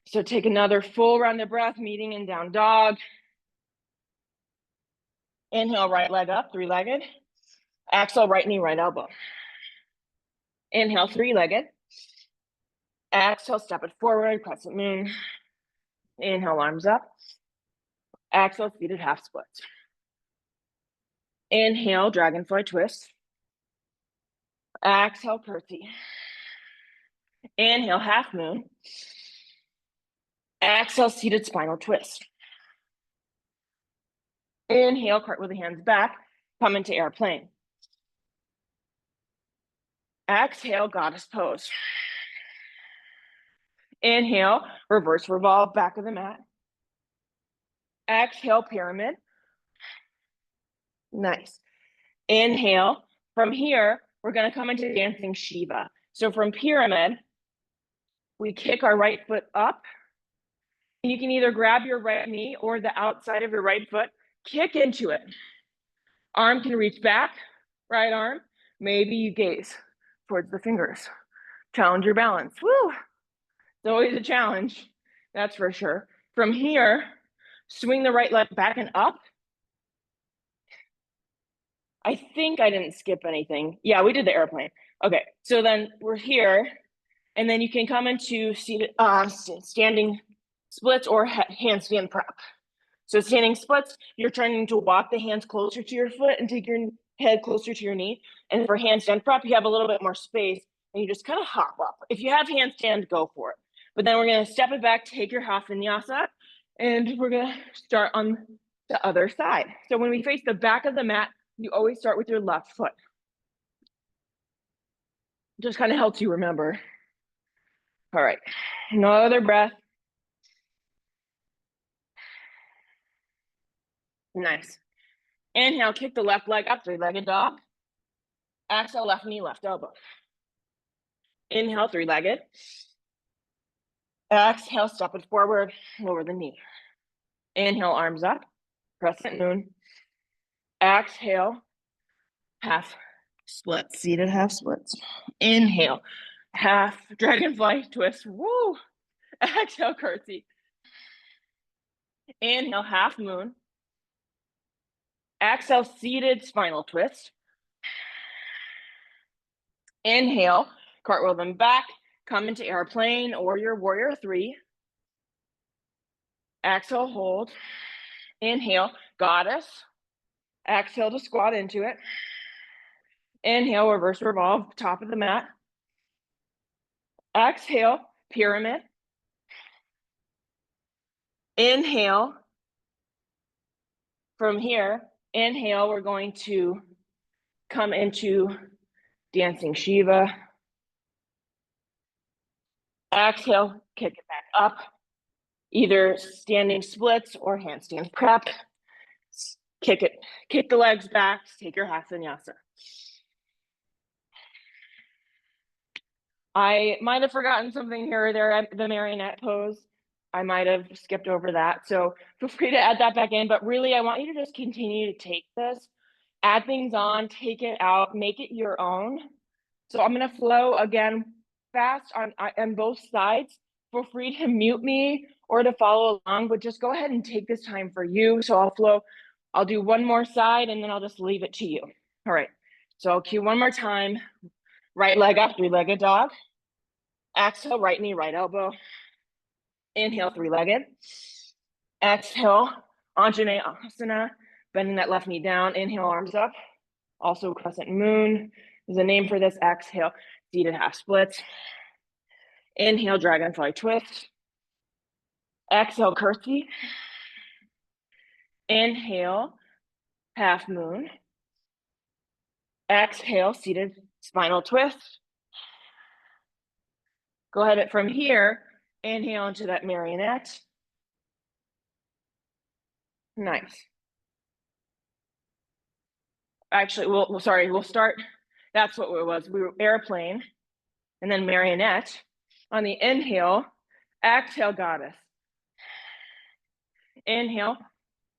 So take another full round of breath, meeting in down dog. Inhale, right leg up, 3-legged. Exhale, right knee, right elbow. Inhale, 3-legged. Exhale, step it forward, crescent moon. Inhale, arms up. Exhale, seated half splits. Inhale, dragonfly twist. Exhale, curtsy. Inhale, half moon. Exhale, seated spinal twist. Inhale, cartwheel the hands back, come into airplane. Exhale, goddess pose. Inhale, reverse revolve, back of the mat. Exhale, pyramid. Nice. Inhale. From here, we're going to come into dancing Shiva. So from pyramid, we kick our right foot up. You can either grab your right knee or the outside of your right foot, kick into it. Arm can reach back, right arm. Maybe you gaze towards the fingers. Challenge your balance. Woo! It's always a challenge, that's for sure. From here, swing the right leg back and up. I think I didn't skip anything. Yeah, we did the airplane. Okay, so then we're here, and then you can come into seated, standing splits or handstand prep. So standing splits, you're trying to walk the hands closer to your foot and take your head closer to your knee. And for handstand prep, you have a little bit more space, and you just kind of hop up. If you have handstand, go for it. But then we're going to step it back, take your half vinyasa, and we're going to start on the other side. So when we face the back of the mat, you always start with your left foot. Just kind of helps you remember. All right, another breath. Nice. Inhale, kick the left leg up, 3-legged dog. Exhale, left knee, left elbow. Inhale, 3-legged. Exhale, step it forward, lower the knee. Inhale, arms up, crescent moon. Exhale, half splits, seated half splits. Inhale, half dragonfly twist. Woo! Exhale, curtsy. Inhale, half moon. Exhale, seated spinal twist. Inhale, cartwheel them back, come into airplane or your warrior 3. Exhale, hold. Inhale, goddess. Exhale to squat into it. Inhale, reverse revolve, top of the mat. Exhale, pyramid. Inhale. From here, inhale, we're going to come into dancing Shiva. Exhale, kick it back up. Either standing splits or handstand prep. Kick the legs back, take your half vinyasa. I might have forgotten something here or there, the marionette pose. I might have skipped over that. So feel free to add that back in, but really I want you to just continue to take this Add things on, take it out, make it your own. So I'm gonna flow again fast on both sides. Feel free to mute me or to follow along, but just go ahead and take this time for you. So I'll do one more side and then I'll just leave it to you. All right, so cue one more time. Right leg up, three-legged dog. Exhale, right knee, right elbow. Inhale, three-legged. Exhale, Anjaneyasana, bending that left knee down. Inhale, arms up. Also crescent moon is a name for this. Exhale, seated half splits. Inhale, dragonfly twist. Exhale, curtsy. Inhale, half moon. Exhale, seated spinal twist. Go ahead from here, inhale into that marionette. Nice. Actually, we'll start. That's what it was. We were airplane and then marionette. On the inhale, exhale, goddess. Inhale,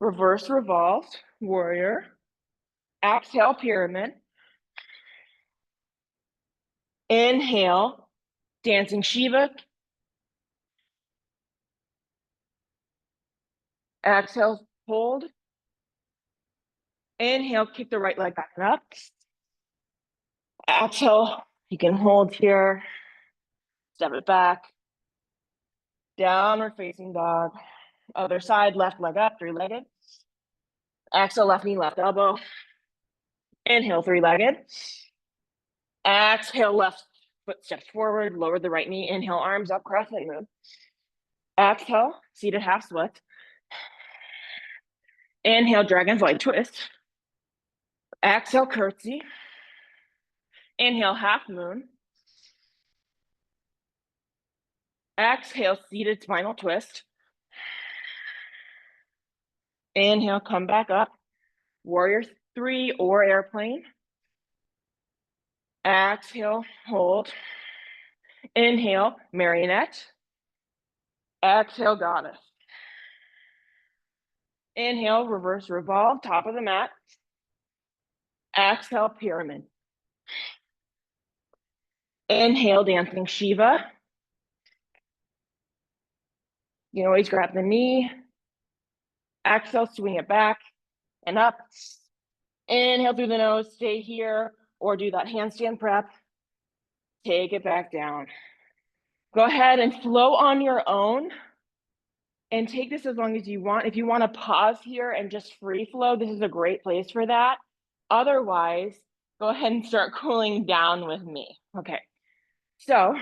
reverse revolve, warrior. Exhale, pyramid. Inhale, dancing Shiva. Exhale, hold. Inhale, kick the right leg back and up. Exhale, you can hold here. Step it back. Downward facing dog. Other side, left leg up, three-legged. Exhale, left knee, left elbow. Inhale, three-legged. Exhale, left foot steps forward, lower the right knee. Inhale, arms up, crescent moon. Exhale, seated half split. Inhale, dragonfly twist. Exhale, curtsy. Inhale, half moon. Exhale, seated spinal twist. Inhale, come back up. Warrior three or airplane. Exhale, hold. Inhale, marionette. Exhale, goddess. Inhale, reverse revolve, top of the mat. Exhale, pyramid. Inhale, dancing Shiva. You can always grab the knee. Exhale, swing it back and up. Inhale through the nose, stay here, or do that handstand prep. Take it back down. Go ahead and flow on your own and take this as long as you want. If you want to pause here and just free flow, this is a great place for that. Otherwise, go ahead and start cooling down with me. Okay, so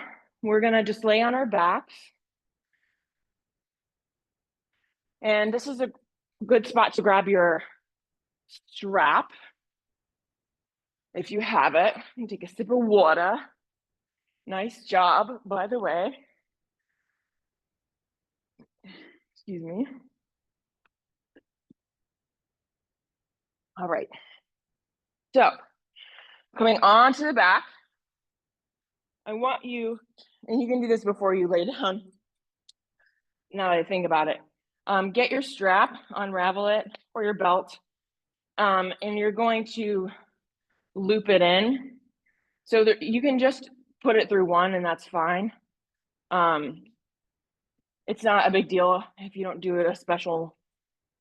we're gonna just lay on our backs. And this is a good spot to grab your strap. If you have it, and take a sip of water. Nice job, by the way. Excuse me. All right. So, coming onto the back, I want you, and you can do this before you lay down, now that I think about it. Get your strap, unravel it, or your belt, and you're going to loop it in. So that you can just put it through one and that's fine. It's not a big deal if you don't do it a special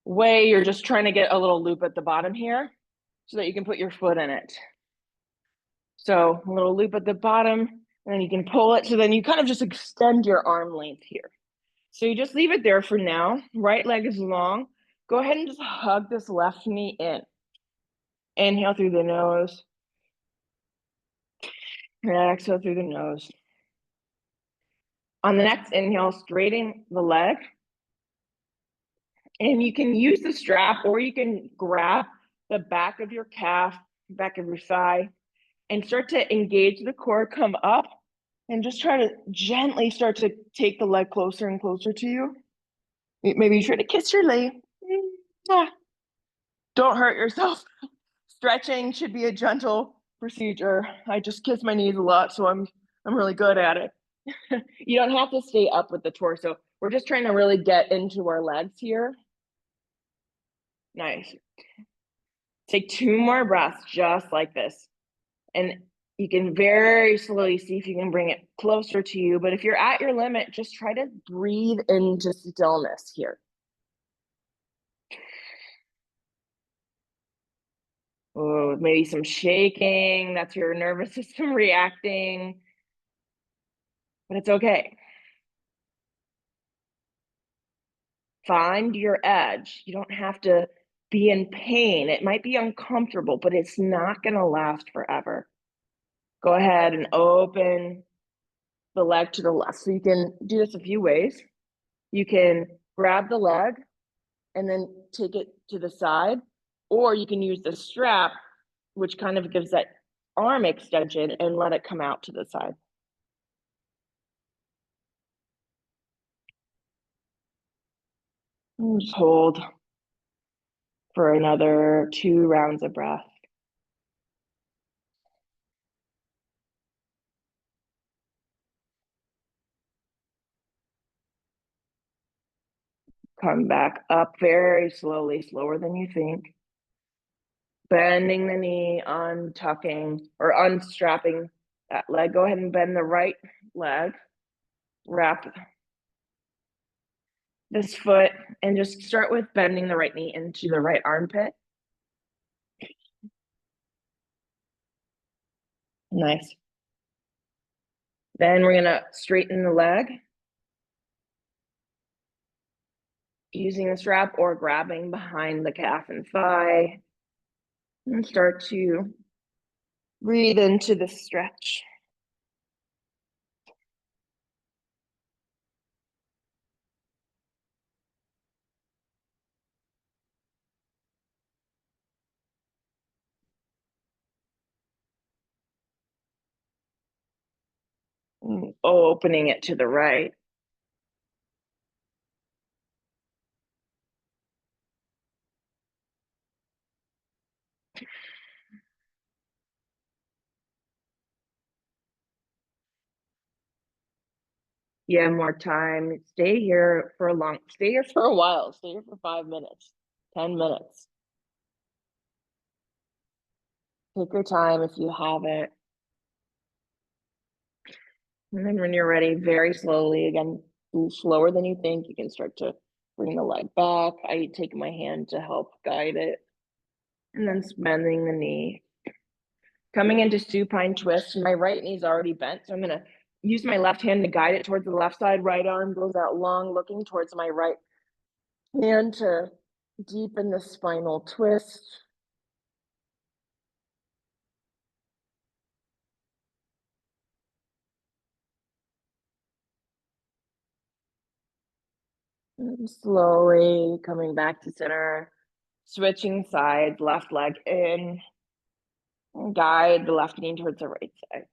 way. You're just trying to get a little loop at the bottom here so that you can put your foot in it. So a little loop at the bottom, and then you can pull it. So then you kind of just extend your arm length here. So you just leave it there for now. Right leg is long. Go ahead and just hug this left knee in. Inhale through the nose. Exhale through the nose. On the next inhale, straighten the leg. And you can use the strap or you can grab the back of your calf, back of your thigh, and start to engage the core, come up, and just try to gently start to take the leg closer and closer to you. Maybe try to kiss your leg. Don't hurt yourself. Stretching should be a gentle procedure. I just kiss my knees a lot, so I'm really good at it. You don't have to stay up with the torso. We're just trying to really get into our legs here. Nice. Take 2 more breaths just like this. And you can very slowly see if you can bring it closer to you. But if you're at your limit, just try to breathe into stillness here. Oh, maybe some shaking. That's your nervous system reacting. But it's okay. Find your edge. You don't have to be in pain. It might be uncomfortable, but it's not going to last forever. Go ahead and open the leg to the left. So you can do this a few ways. You can grab the leg and then take it to the side, or you can use the strap, which kind of gives that arm extension, and let it come out to the side. And just hold for another 2 rounds of breath. Come back up very slowly, slower than you think. Bending the knee, untucking or unstrapping that leg. Go ahead and bend the right leg. Wrap this foot and just start with bending the right knee into the right armpit. Nice. Then we're gonna straighten the leg using the strap or grabbing behind the calf and thigh, and start to breathe into the stretch. Opening it to the right. You have more time. Stay here for a while. Stay here for 5 minutes, 10 minutes. Take your time if you have it. And then when you're ready, very slowly, again, slower than you think, you can start to bring the leg back. I take my hand to help guide it. And then bending the knee. Coming into supine twist, my right knee's already bent, so I'm gonna use my left hand to guide it towards the left side. Right arm goes out long, looking towards my right hand to deepen the spinal twist. And slowly coming back to center, switching sides, left leg in, and guide the left knee towards the right side.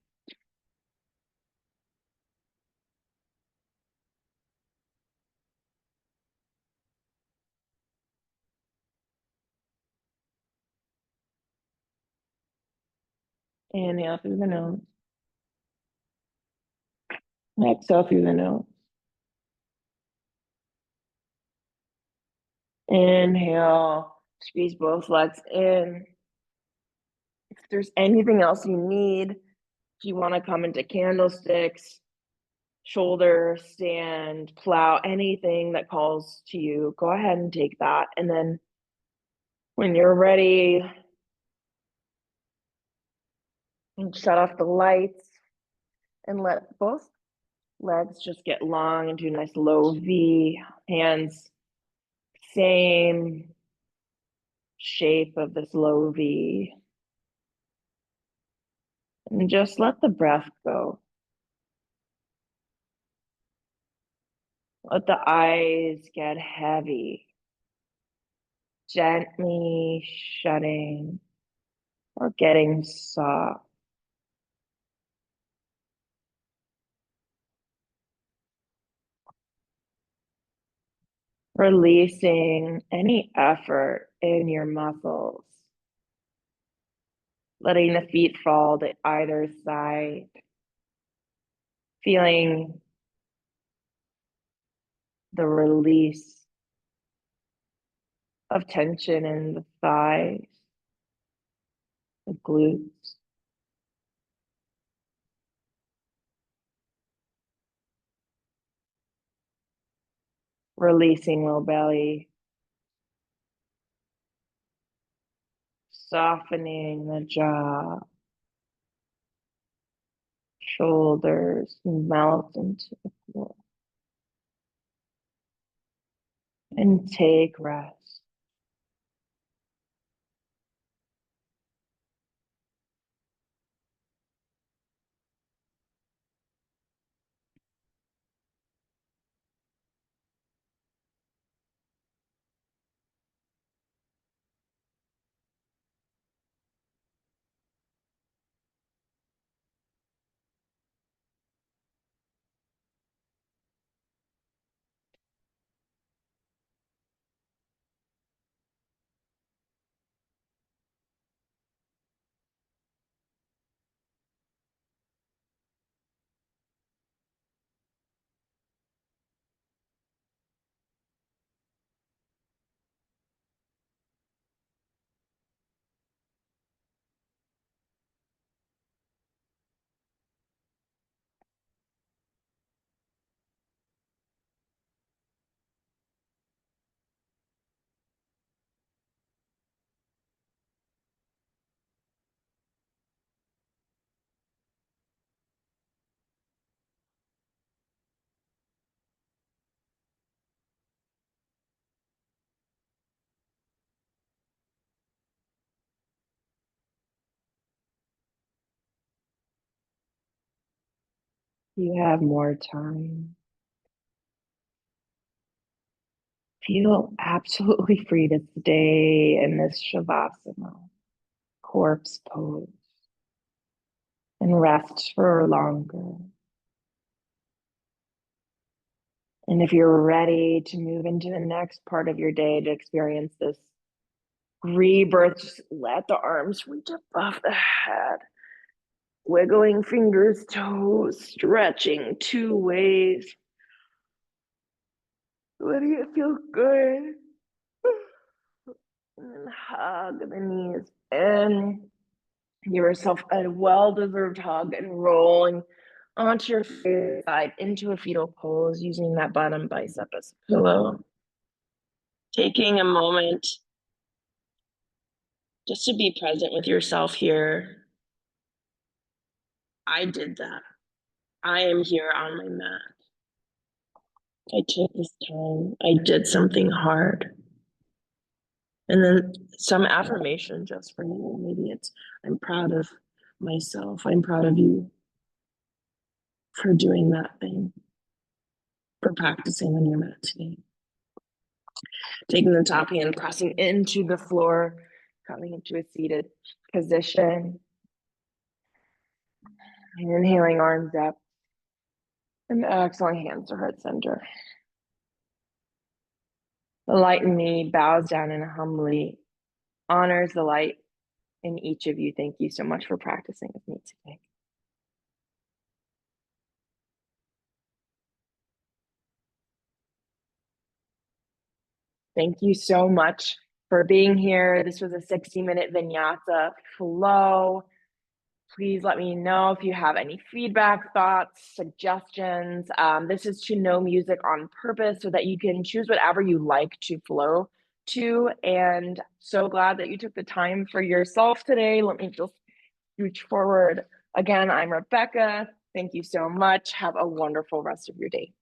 Inhale through the nose. Exhale through the nose. Inhale, squeeze both legs in. If there's anything else you need, if you want to come into candlesticks, shoulder stand, plow, anything that calls to you, go ahead and take that. And then when you're ready, shut off the lights and let both legs just get long and do a nice low V. Hands, same shape of this low V. And just let the breath go. Let the eyes get heavy, gently shutting or getting soft. Releasing any effort in your muscles. Letting the feet fall to either side. Feeling the release of tension in the thighs. the glutes, releasing low belly, softening the jaw, shoulders melt into the floor. And take rest. You have more time. Feel absolutely free to stay in this Shavasana, corpse pose, and rest for longer. And if you're ready to move into the next part of your day to experience this rebirth, just let the arms reach above the head, wiggling fingers, toes, stretching two ways, letting it feel good. And then hug the knees in. Give yourself a well-deserved hug and rolling onto your side into a fetal pose using that bottom bicep as a pillow. Taking a moment just to be present with yourself here. I did that. I am here on my mat. I took this time. I did something hard. And then some affirmation just for you. Maybe it's, I'm proud of myself. I'm proud of you for doing that thing, for practicing on your mat today. Taking the top hand, pressing into the floor, coming into a seated position. Inhaling, arms up. And exhaling, hands to heart center. The light in me bows down and humbly honors the light in each of you. Thank you so much for practicing with me today. Thank you so much for being here. This was a 60-minute Vinyasa flow. Please let me know if you have any feedback, thoughts, suggestions. This is to know music on purpose so that you can choose whatever you like to flow to. And so glad that you took the time for yourself today. Let me just reach forward. Again, I'm Rebekah. Thank you so much. Have a wonderful rest of your day.